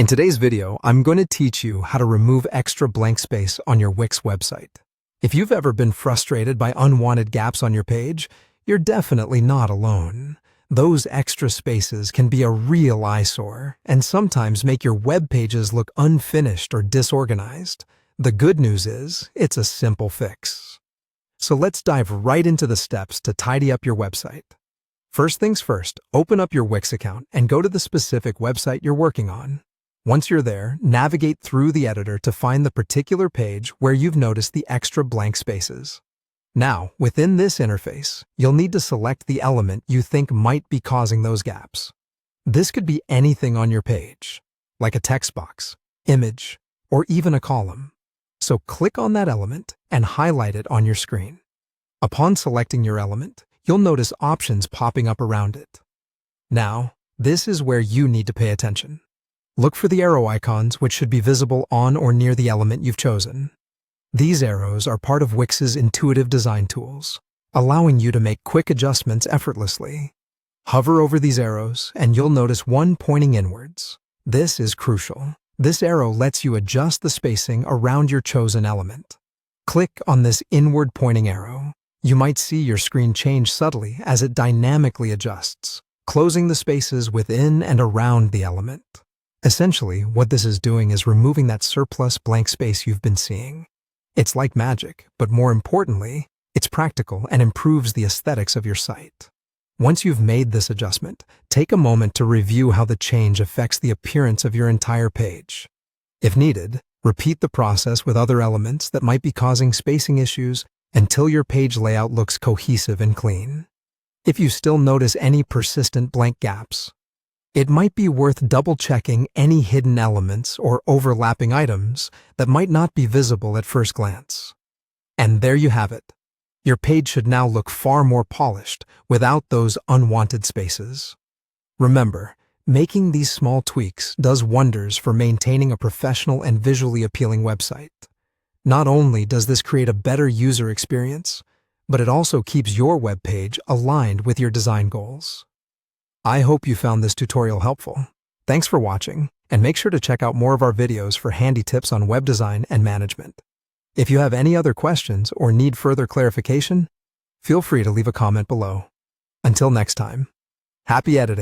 In today's video, I'm going to teach you how to remove extra blank space on your Wix website. If you've ever been frustrated by unwanted gaps on your page, you're definitely not alone. Those extra spaces can be a real eyesore and sometimes make your web pages look unfinished or disorganized. The good news is, it's a simple fix. So let's dive right into the steps to tidy up your website. First things first, open up your Wix account and go to the specific website you're working on. Once you're there, navigate through the editor to find the particular page where you've noticed the extra blank spaces. Now, within this interface, you'll need to select the element you think might be causing those gaps. This could be anything on your page, like a text box, image, or even a column. So click on that element and highlight it on your screen. Upon selecting your element, you'll notice options popping up around it. Now, this is where you need to pay attention. Look for the arrow icons, which should be visible on or near the element you've chosen. These arrows are part of Wix's intuitive design tools, allowing you to make quick adjustments effortlessly. Hover over these arrows, and you'll notice one pointing inwards. This is crucial. This arrow lets you adjust the spacing around your chosen element. Click on this inward pointing arrow. You might see your screen change subtly as it dynamically adjusts, closing the spaces within and around the element. Essentially, what this is doing is removing that surplus blank space you've been seeing. It's like magic, but more importantly, it's practical and improves the aesthetics of your site. Once you've made this adjustment, take a moment to review how the change affects the appearance of your entire page. If needed, repeat the process with other elements that might be causing spacing issues until your page layout looks cohesive and clean. If you still notice any persistent blank gaps, it might be worth double-checking any hidden elements or overlapping items that might not be visible at first glance. And there you have it. Your page should now look far more polished without those unwanted spaces. Remember, making these small tweaks does wonders for maintaining a professional and visually appealing website. Not only does this create a better user experience, but it also keeps your web page aligned with your design goals. I hope you found this tutorial helpful. Thanks for watching, and make sure to check out more of our videos for handy tips on web design and management. If you have any other questions or need further clarification, feel free to leave a comment below. Until next time, happy editing.